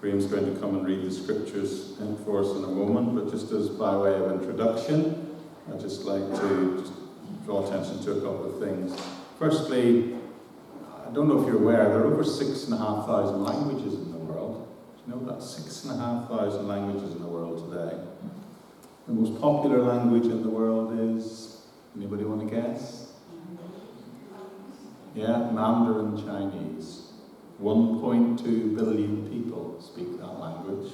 Graham's going to come and read the scriptures for us in a moment, but just as by way of introduction, I'd just like to just draw attention to a couple of things. Firstly, I don't know if you're aware, there are over 6,500 languages in the world. Do you know that? 6,500 languages in the world today. The most popular language in the world is, anybody want to guess? Yeah, Mandarin Chinese. 1.2 billion people speak that language.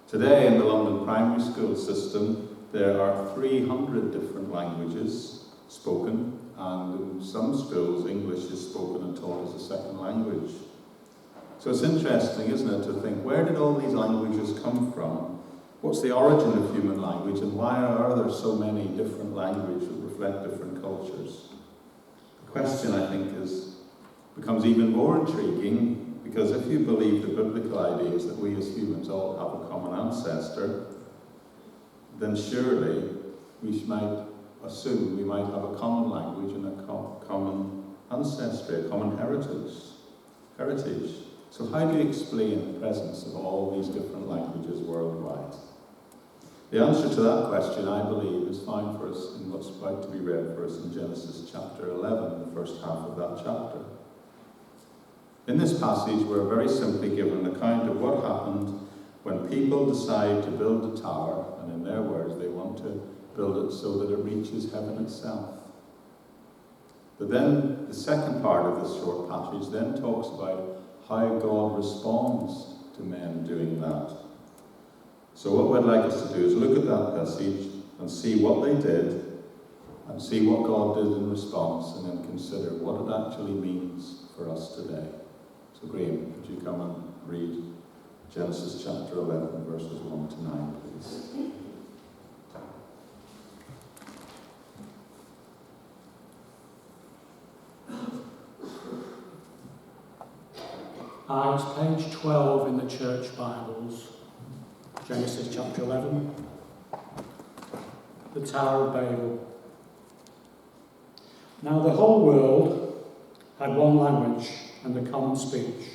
Today in the London primary school system, there are 300 different languages spoken, and in some schools English is spoken and taught as a second language. So it's interesting, isn't it, to think, where did all these languages come from? What's the origin of human language, and why are there so many different languages that reflect different cultures? The question, I think, becomes even more intriguing, because if you believe the biblical ideas that we as humans all have a common ancestor, then surely we might assume we might have a common language and a common ancestry, a common heritage. So how do you explain the presence of all these different languages worldwide? The answer to that question, I believe, is found for us in what's about to be read for us in Genesis chapter 11, the first half of that chapter. In this passage, we're very simply given an account of what happened when people decide to build a tower, and in their words, they want to build it so that it reaches heaven itself. But then the second part of this short passage then talks about how God responds to men doing that. So what I'd like us to do is look at that passage and see what they did and see what God did in response, and then consider what it actually means for us today. So Graham, could you come and read Genesis chapter 11, verses 1 to 9, please? It's page 12 in the church Bibles, Genesis chapter 11, the Tower of Babel. Now the whole world had one language and a common speech.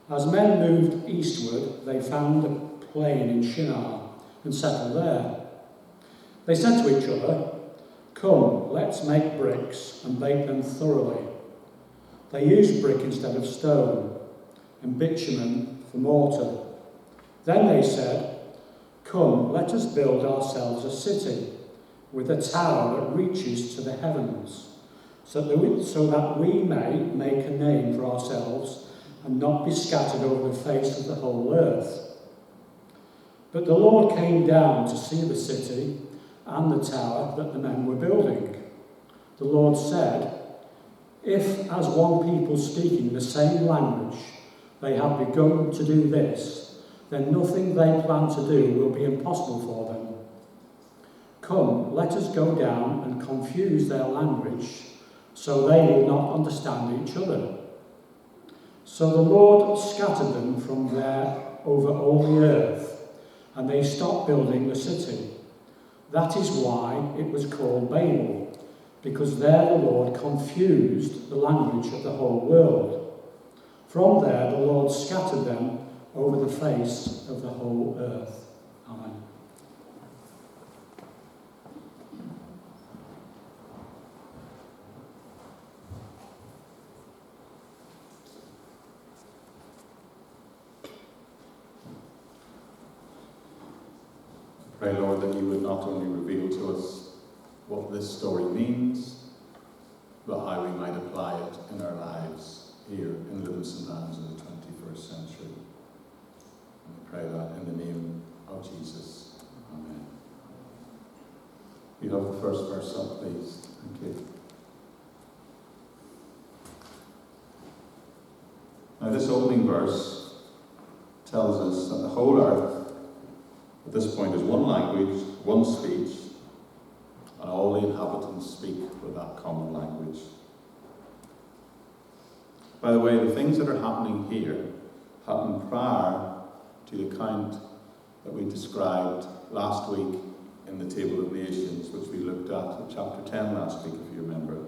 As men moved eastward, they found a plain in Shinar and settled there. They said to each other, "Come, let's make bricks and bake them thoroughly." They used brick instead of stone, and bitumen for mortar. Then they said, "Come, let us build ourselves a city with a tower that reaches to the heavens, so that we may make a name for ourselves and not be scattered over the face of the whole earth." But the Lord came down to see the city and the tower that the men were building. The Lord said, "If, as one people speaking the same language, they have begun to do this, then nothing they plan to do will be impossible for them. Come, let us go down and confuse their language, so they will not understand each other." So the Lord scattered them from there over all the earth, and they stopped building the city. That is why it was called Babel, because there the Lord confused the language of the whole world. From there the Lord scattered them over the face of the whole earth. Amen. Pray, Lord, that you would not only reveal to us what this story means, but how we might apply it in our lives here in Livingston Lands in the 21st century. And we pray that in the name of Jesus. Amen. You have the first verse up, please. Thank you. Now, this opening verse tells us that the whole earth at this point is one language, one speech, and all the inhabitants speak with that common language. By the way, the things that are happening here happened prior to the account that we described last week in the Table of Nations, which we looked at in chapter 10 last week, if you remember.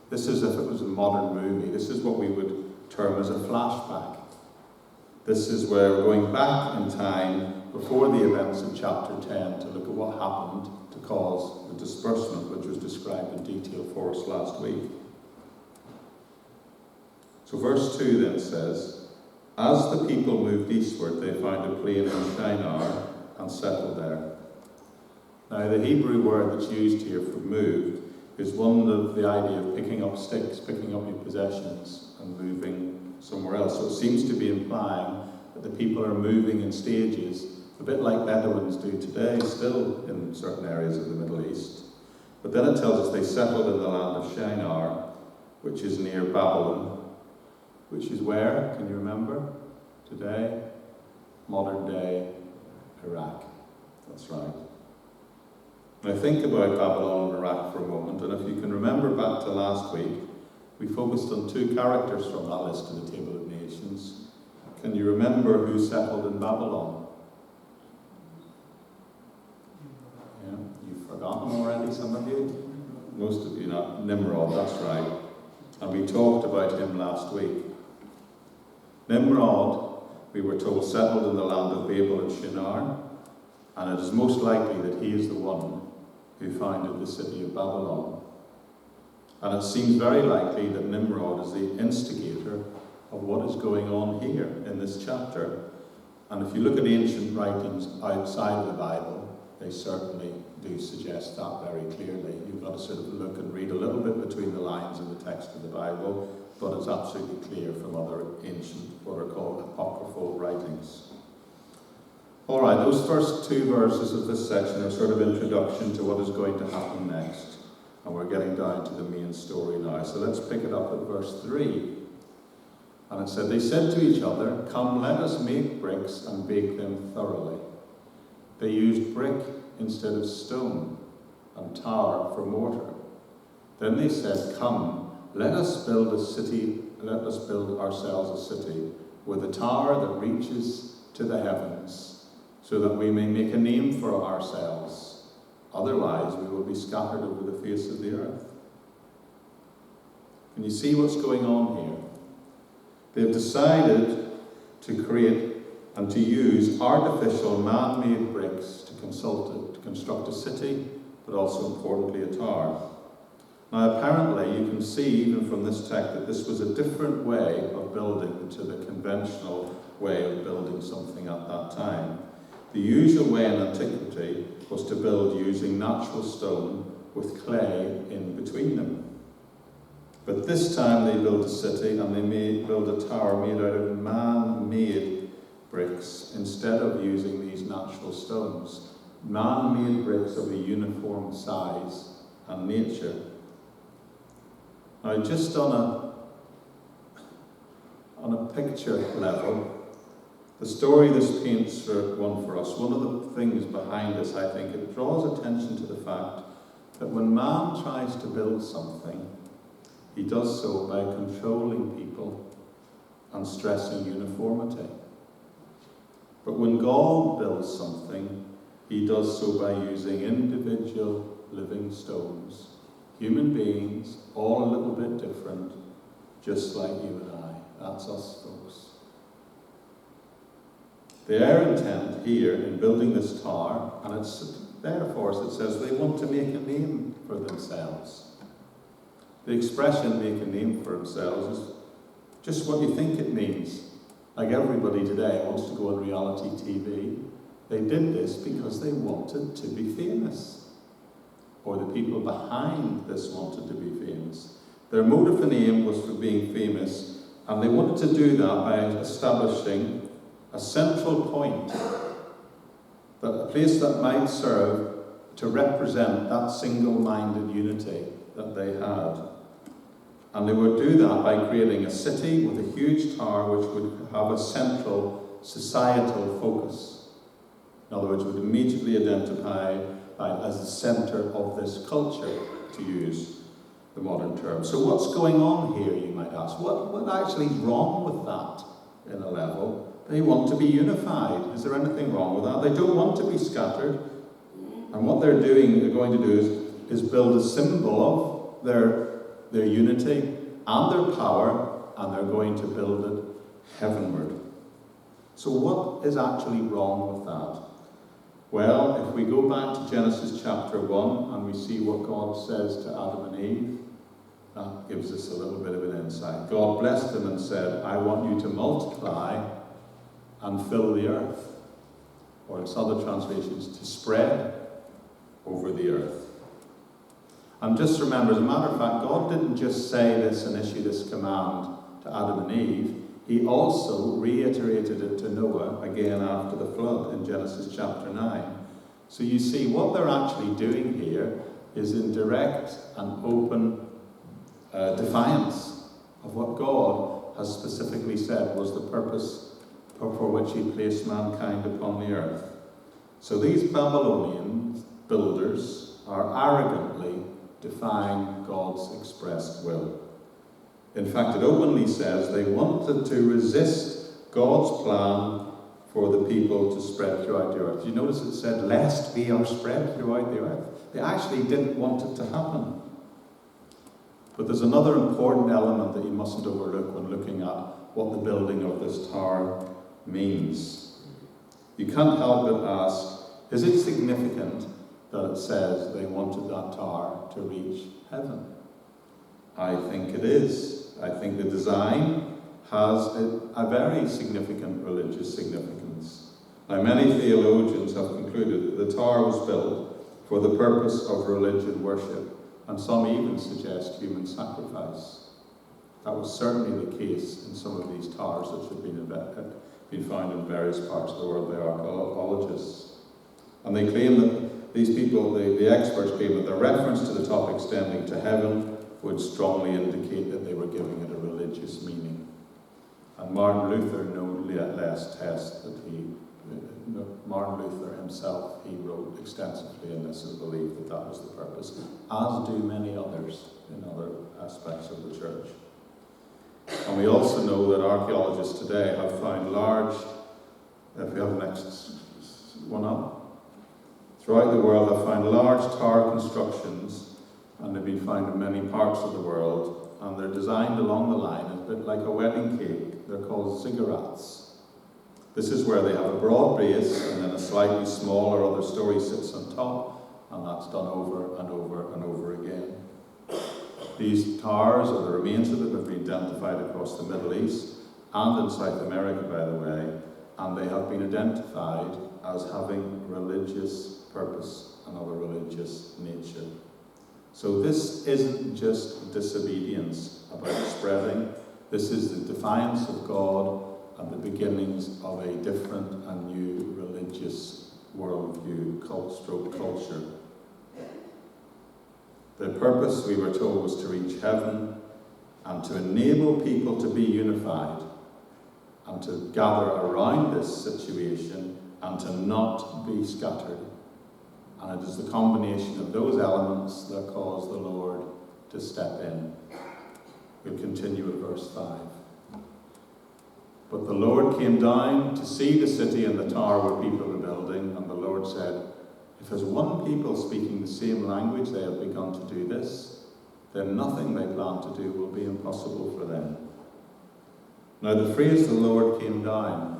This is as if it was a modern movie. This is what we would term as a flashback. This is where we're going back in time before the events of chapter 10 to look at what happened to cause the disbursement, which was described in detail for us last week. So verse 2 then says, "As the people moved eastward, they found a plain in Shinar and settled there." Now the Hebrew word that's used here for moved is one of the idea of picking up sticks, picking up your possessions and moving somewhere else. So it seems to be implying that the people are moving in stages, a bit like Bedouins do today, still in certain areas of the Middle East. But then it tells us they settled in the land of Shinar, which is near Babylon, which is where, can you remember? Today, modern day Iraq. That's right. Now think about Babylon and Iraq for a moment, and if you can remember back to last week, we focused on two characters from that list of the Table of Nations. Can you remember who settled in Babylon? Yeah, you've forgotten already, some of you? Most of you not. Nimrod, that's right. And we talked about him last week. Nimrod, we were told, settled in the land of Babel and Shinar, and it is most likely that he is the one who founded the city of Babylon. And it seems very likely that Nimrod is the instigator of what is going on here in this chapter. And if you look at ancient writings outside of the Bible, they certainly do suggest that very clearly. You've got to sort of look and read a little bit between the lines of the text of the Bible, but it's absolutely clear from other ancient, what are called apocryphal writings. All right, those first two verses of this section are sort of introduction to what is going to happen next. And we're getting down to the main story now. So let's pick it up at verse 3. And it said, "They said to each other, 'Come, let us make bricks and bake them thoroughly.' They used brick instead of stone and tar for mortar. Then they said, 'Come, let us build ourselves a city with a tower that reaches to the heavens, so that we may make a name for ourselves. Otherwise we will be scattered over the face of the earth.'" Can you see what's going on here? They've decided to create and to use artificial man-made bricks to construct a city, but also importantly a tower. Now apparently you can see even from this text that this was a different way of building to the conventional way of building something at that time. The usual way in antiquity was to build using natural stone with clay in between them. But this time they built a city and they built a tower made out of man-made bricks instead of using these natural stones. Man-made bricks of a uniform size and nature. Now just on a picture level, the story this paints for us, one of the things behind this, I think, it draws attention to the fact that when man tries to build something, he does so by controlling people and stressing uniformity. But when God builds something, he does so by using individual living stones, human beings, all a little bit different, just like you and I. That's us, folks. Their intent here in building this tower, and it's there for us, it says they want to make a name for themselves. The expression "make a name for themselves" is just what you think it means. Like everybody today wants to go on reality TV. They did this because they wanted to be famous. Or the people behind this wanted to be famous. Their motive and aim was for being famous, and they wanted to do that by establishing a central point, a place that might serve to represent that single-minded unity that they had. And they would do that by creating a city with a huge tower which would have a central societal focus. In other words, would immediately identify as the centre of this culture, to use the modern term. So what's going on here, you might ask? What actually is wrong with that in a level? They want to be unified. Is there anything wrong with that? They don't want to be scattered. And what they're going to do is build a symbol of their unity and their power, and they're going to build it heavenward. So what is actually wrong with that? Well, if we go back to Genesis chapter 1 and we see what God says to Adam and Eve, that gives us a little bit of an insight. God blessed them and said, I want you to multiply and fill the earth. Or in some other translations, to spread over the earth. And just remember, as a matter of fact, God didn't just say this and issue this command to Adam and Eve. He also reiterated it to Noah again after the flood in Genesis chapter 9. So you see, what they're actually doing here is in direct and open defiance of what God has specifically said was the purpose for which he placed mankind upon the earth. So these Babylonian builders are arrogantly defying God's expressed will. In fact, it openly says they wanted to resist God's plan for the people to spread throughout the earth. You notice it said, lest we are spread throughout the earth. They actually didn't want it to happen. But there's another important element that you mustn't overlook when looking at what the building of this tower means. You can't help but ask, is it significant that it says they wanted that tower to reach heaven? I think it is. I think the design has a very significant religious significance. Now, many theologians have concluded that the tower was built for the purpose of religion worship, and some even suggest human sacrifice. That was certainly the case in some of these towers which have been found in various parts of the world by archaeologists. And they claim that these people, the experts claim that the reference to the top extending to heaven would strongly indicate that they were giving it a religious meaning. And Martin Luther, no less test that Martin Luther himself, he wrote extensively in this and believed that that was the purpose, as do many others in other aspects of the church. And we also know that archaeologists today have found large, if we have the next one up, throughout the world have found large tower constructions, and they've been found in many parts of the world, and they're designed along the line a bit like a wedding cake. They're called ziggurats. This is where they have a broad base and then a slightly smaller other story sits on top, and that's done over and over and over again. These towers, or the remains of them, have been identified across the Middle East and in South America, by the way, and they have been identified as having religious purpose and of a religious nature. So this isn't just disobedience about spreading, this is the defiance of God and the beginnings of a different and new religious worldview, culture. The purpose, we were told, was to reach heaven and to enable people to be unified and to gather around this situation and to not be scattered. And it is the combination of those elements that cause the Lord to step in. We'll continue at verse 5. But the Lord came down to see the city and the tower where people were building, and the Lord said, if as one people speaking the same language they have begun to do this, then nothing they plan to do will be impossible for them. Now the phrase, the Lord came down,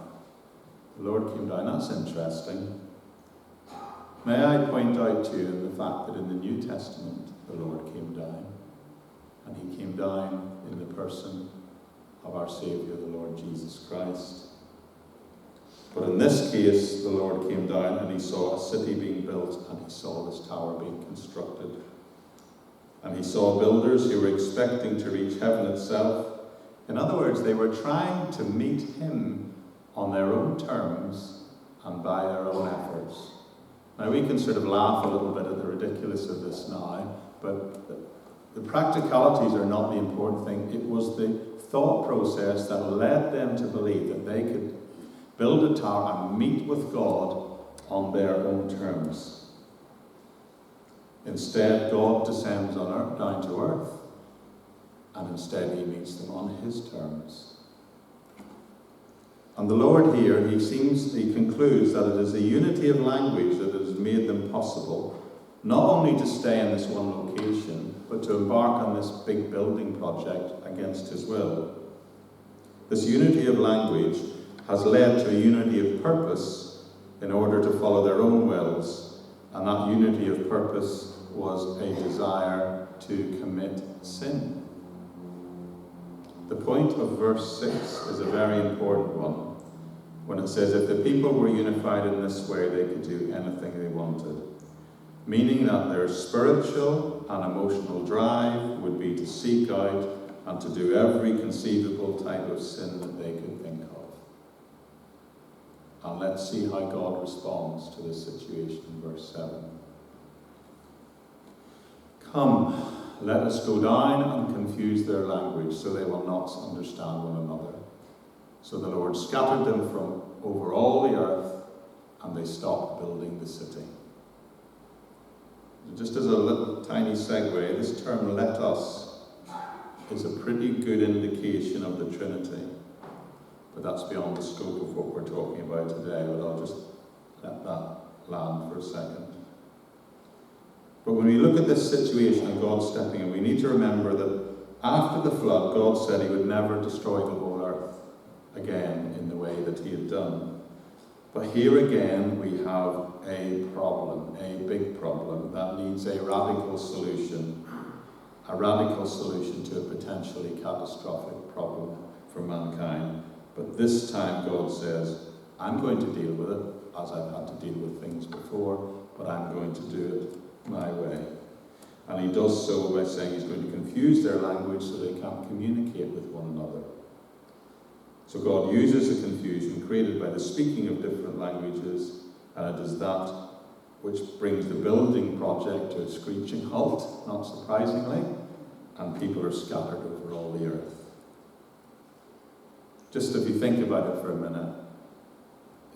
that's interesting. May I point out to you the fact that in the New Testament, the Lord came down, and he came down in the person of our Saviour, the Lord Jesus Christ. But in this case, the Lord came down and he saw a city being built, and he saw this tower being constructed. And he saw builders who were expecting to reach heaven itself. In other words, they were trying to meet him on their own terms and by their own efforts. Now we can sort of laugh a little bit at the ridiculous of this now, but the practicalities are not the important thing. It was the thought process that led them to believe that they could build a tower and meet with God on their own terms. Instead, God descends on earth, down to earth, and instead he meets them on his terms. And the Lord here, he concludes that it is the unity of language that has made them possible, not only to stay in this one location, but to embark on this big building project against his will. This unity of language has led to a unity of purpose in order to follow their own wills, and that unity of purpose was a desire to commit sin. The point of verse 6 is a very important one, when it says, if the people were unified in this way, they could do anything they wanted. Meaning that their spiritual and emotional drive would be to seek out and to do every conceivable type of sin that they could think of. And let's see how God responds to this situation in verse 7. Come, let us go down and confuse their language, so they will not understand one another. So the Lord scattered them from over all the earth, and they stopped building the city. Just as a little tiny segue, this term "let us" is a pretty good indication of the Trinity. But that's beyond the scope of what we're talking about today, but I'll just let that land for a second. But when we look at this situation of God stepping in, we need to remember that after the flood, God said he would never destroy the whole earth again in the way that he had done. But here again we have a problem, a big problem, that needs a radical solution to a potentially catastrophic problem for mankind. But this time God says, I'm going to deal with it, as I've had to deal with things before, but I'm going to do it my way. And he does so by saying he's going to confuse their language so they can't communicate with one another. So God uses the confusion created by the speaking of different languages, and it is that which brings the building project to a screeching halt, not surprisingly, and people are scattered over all the earth. Just if you think about it for a minute,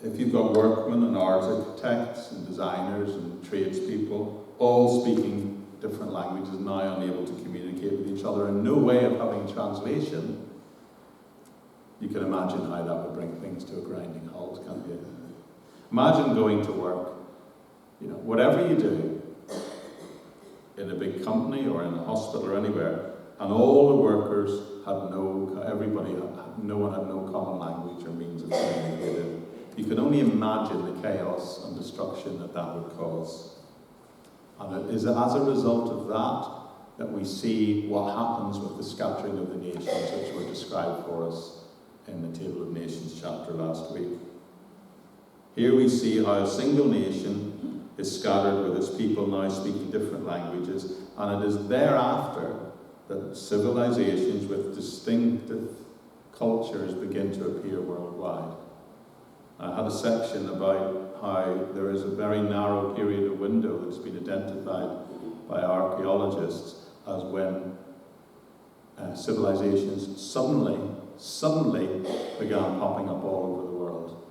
if you've got workmen and architects and designers and tradespeople all speaking different languages, now unable to communicate with each other and no way of having translation, you can imagine how that would bring things to a grinding halt, can't you? Imagine going to work, whatever you do, in a big company or in a hospital or anywhere, and all the workers no one had no common language or means of communicating. You can only imagine the chaos and destruction that would cause. And it is as a result of that we see what happens with the scattering of the nations, which were described for us in the Table of Nations chapter last week. Here we see how a single nation is scattered with its people now speaking different languages, and it is thereafter that civilizations with distinctive cultures begin to appear worldwide. I had a section about how there is a very narrow period of window that's been identified by archaeologists as when civilizations suddenly began popping up all over the world.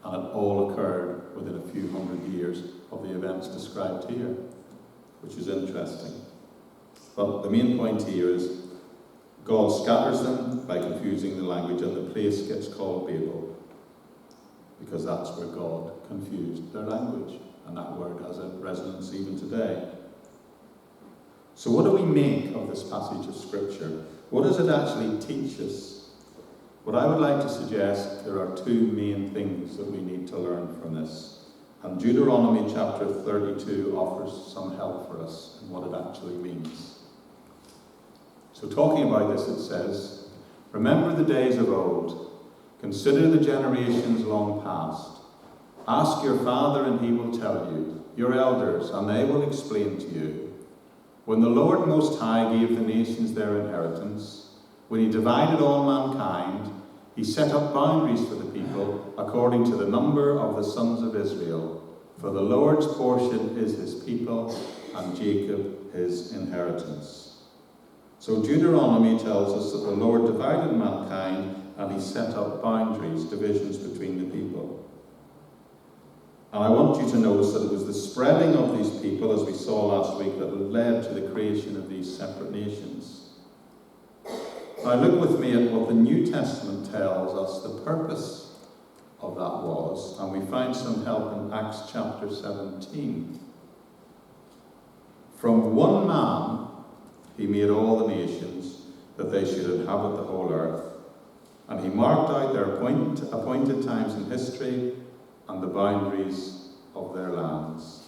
And it all occurred within a few hundred years of the events described here, which is interesting. But the main point here is God scatters them by confusing the language, and the place gets called Babel, because that's where God confused their language, and that word has a resonance even today. So what do we make of this passage of Scripture? What does it actually teach us? What I would like to suggest, there are two main things that we need to learn from this. And Deuteronomy chapter 32 offers some help for us in what it actually means. So talking about this, it says, remember the days of old. Consider the generations long past. Ask your father and he will tell you, your elders, and they will explain to you. When the Lord Most High gave the nations their inheritance, when he divided all mankind, he set up boundaries for the people according to the number of the sons of Israel. For the Lord's portion is his people, and Jacob his inheritance. So Deuteronomy tells us that the Lord divided mankind and he set up boundaries, divisions between the people. And I want you to notice that it was the spreading of these people, as we saw last week, that led to the creation of these separate nations. Now look with me at what the New Testament tells us the purpose of that was, and we find some help in Acts chapter 17. From one man he made all the nations, that they should inhabit the whole earth. and he marked out their appointed times in history and the boundaries of their lands.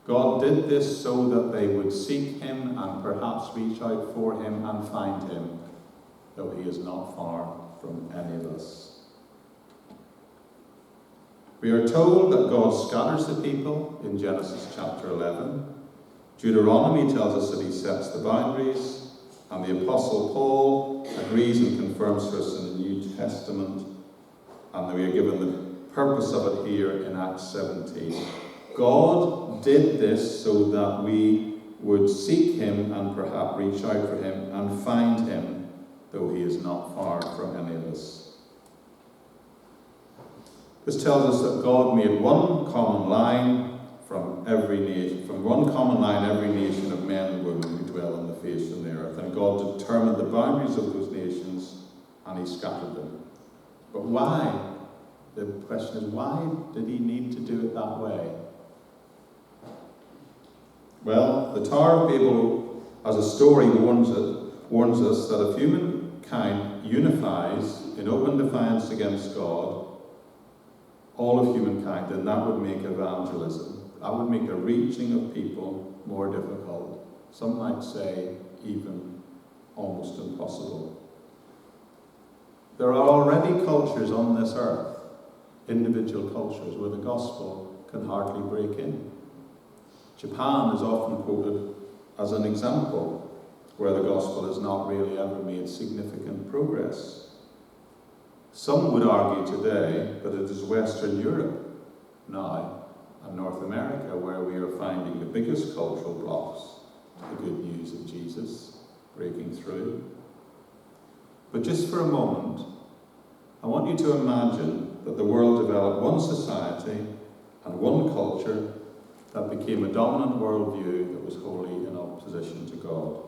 God did this so that they would seek him and perhaps reach out for him and find him, though he is not far from any of us. We are told that God scatters the people in Genesis chapter 11. Deuteronomy tells us that he sets the boundaries, and the Apostle Paul agrees and confirms for us in the New Testament, and we are given the purpose of it here in Acts 17. God did this so that we would seek him and perhaps reach out for him and find him, though he is not far from any of us. This tells us that God made one common line from every nation, from one common line every nation of men and women who dwell on the face of the earth. And God determined the boundaries of those nations and he scattered them. But why? The question is, why did he need to do it that way? Well, the Tower of Babel as a story warns us that if humankind unifies in open defiance against God, all of humankind, then that would make evangelism, that would make a reaching of people more difficult. Some might say even almost impossible. There are already cultures on this earth, individual cultures, where the gospel can hardly break in. Japan is often quoted as an example where the gospel has not really ever made significant progress. Some would argue today that it is Western Europe now and North America where we are finding the biggest cultural blocks to the good news of Jesus breaking through. But just for a moment, I want you to imagine that the world developed one society and one culture that became a dominant worldview that was wholly in opposition to God.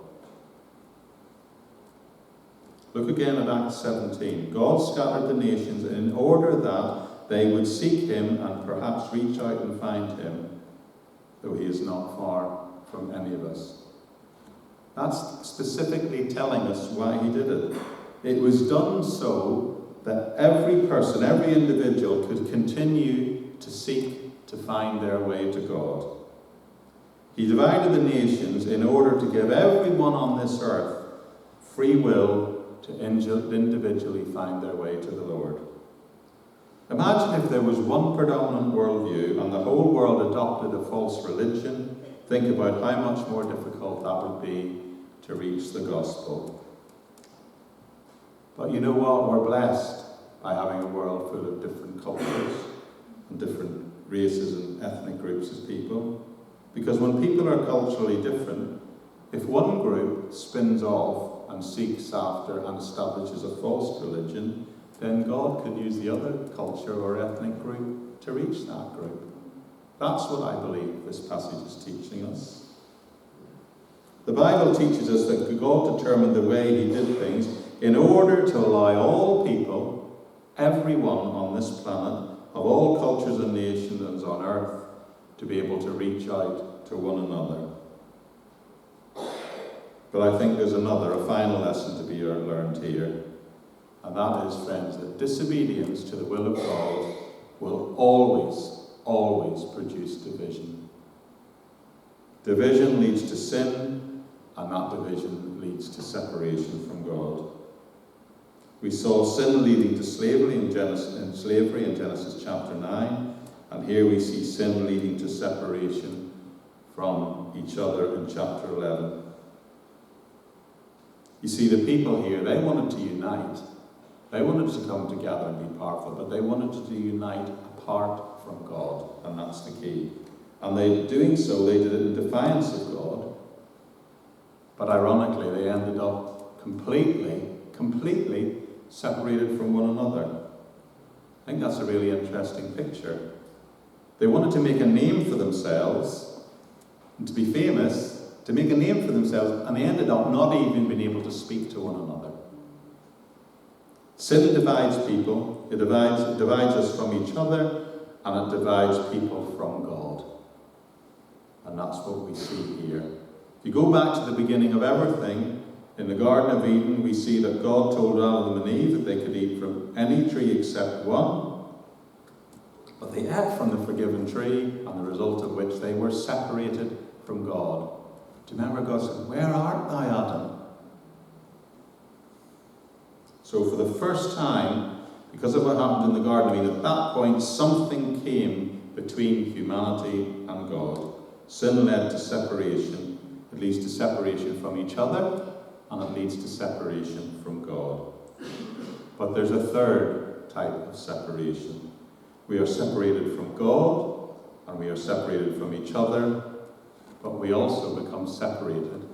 Look again at Acts 17. God scattered the nations in order that they would seek him and perhaps reach out and find him, though he is not far from any of us. That's specifically telling us why he did it. It was done so that every person, every individual could continue to seek to find their way to God. He divided the nations in order to give everyone on this earth free will to individually find their way to the Lord. Imagine if there was one predominant worldview and the whole world adopted a false religion. Think about how much more difficult that would be to reach the gospel. But you know what? We're blessed by having a world full of different cultures and different races and ethnic groups of people. Because when people are culturally different, if one group spins off and seeks after and establishes a false religion, then God could use the other culture or ethnic group to reach that group. That's what I believe this passage is teaching us. The Bible teaches us that God determined the way he did things in order to allow all people, everyone on this planet, of all cultures and nations on earth, to be able to reach out to one another. But I think there's a final lesson to be learned here. And that is, friends, that disobedience to the will of God will always produce division. Division leads to sin, and that division leads to separation from God. We saw sin leading to slavery in Genesis chapter 9, and here we see sin leading to separation from each other in chapter 11. You see, the people here, they wanted to unite. They wanted to come together and be powerful, but they wanted to unite apart from God, and that's the key. And doing so, they did it in defiance of God. But ironically, they ended up completely separated from one another. I think that's a really interesting picture. They wanted to make a name for themselves, and to be famous, to make a name for themselves, and they ended up not even being able to speak to one another. Sin divides people, it divides us from each other, and it divides people from God. And that's what we see here. If you go back to the beginning of everything, In the Garden of Eden, we see that God told Adam and Eve that they could eat from any tree except one, but they ate from the forgiven tree, and the result of which they were separated from God. Do you remember God said, "Where art thou, Adam?" So for the first time, because of what happened in the Garden of Eden, at that point something came between humanity and God. Sin led to separation. It leads to separation from each other, and it leads to separation from God. But there's a third type of separation. We are separated from God, and we are separated from each other, but we also become separated,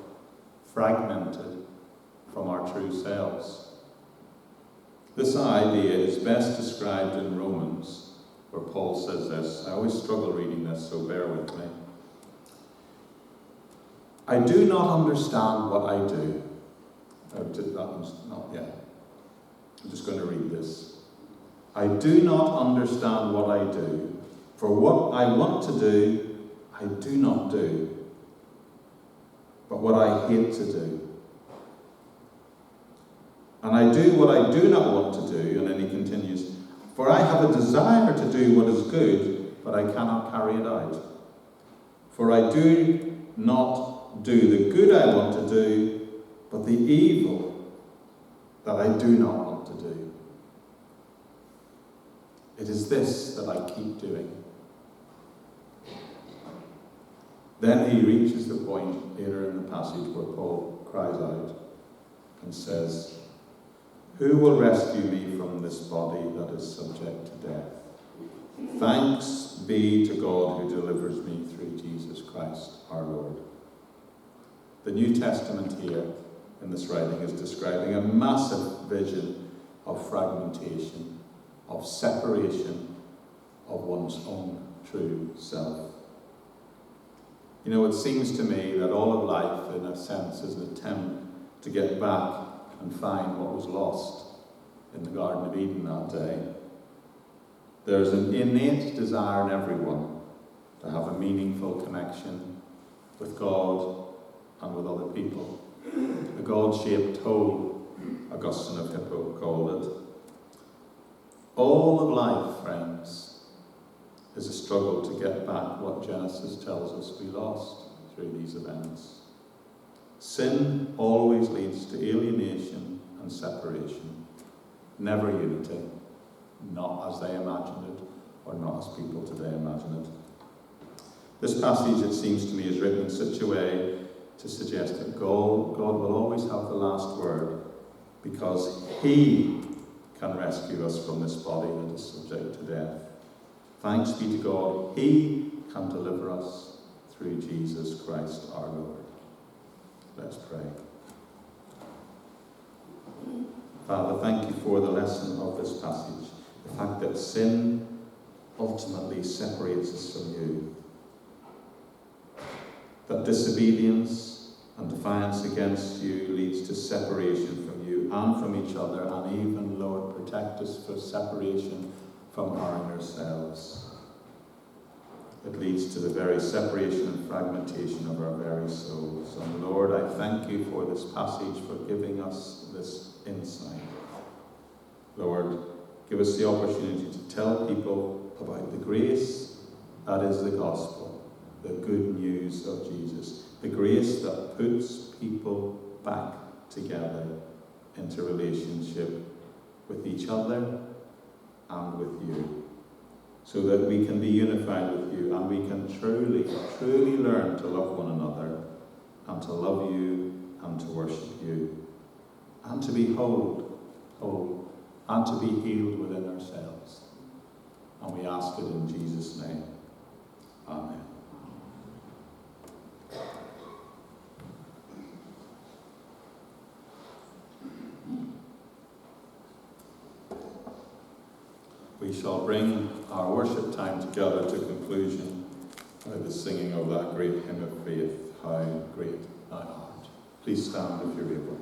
fragmented from our true selves. This idea is best described in Romans, where Paul says this. I always struggle reading this, so bear with me. I do not understand what I do. That one's not yet. I'm just going to read this. I do not understand what I do, for what I want to do, I do not do, but what I hate to do. And I do what I do not want to do, and then he continues, for I have a desire to do what is good, but I cannot carry it out. For I do not do the good I want to do, but the evil that I do not want to do. It is this that I keep doing. Then he reaches the point later in the passage where Paul cries out and says, who will rescue me from this body that is subject to death? Thanks be to God who delivers me through Jesus Christ our Lord. The New Testament here in this writing is describing a massive vision of fragmentation, of separation of one's own true self. You know, it seems to me that all of life, in a sense, is an attempt to get back and find what was lost in the Garden of Eden that day. There's an innate desire in everyone to have a meaningful connection with God and with other people. A God-shaped hole, Augustine of Hippo called it. All of life, friends, is a struggle to get back what Genesis tells us we lost through these events. Sin always leads to alienation and separation, never unity, not as they imagined it, or not as people today imagine it. This passage, it seems to me, is written in such a way to suggest that God will always have the last word, because He can rescue us from this body that is subject to death. Thanks be to God, He can deliver us through Jesus Christ our Lord. Let's pray. Father, thank you for the lesson of this passage, the fact that sin ultimately separates us from you, that disobedience and defiance against you leads to separation from you and from each other, and even, Lord, protect us for separation from our inner selves. It leads to the very separation and fragmentation of our very souls. And Lord, I thank you for this passage, for giving us this insight. Lord, give us the opportunity to tell people about the grace that is the gospel, the good news of Jesus, the grace that puts people back together into relationship with each other and with you, so that we can be unified with you and we can truly, truly learn to love one another and to love you and to worship you and to be whole, and to be healed within ourselves. And we ask it in Jesus' name. Amen. We shall bring our worship time together to conclusion by the singing of that great hymn of faith, How Great Thou Art. Please stand if you're able.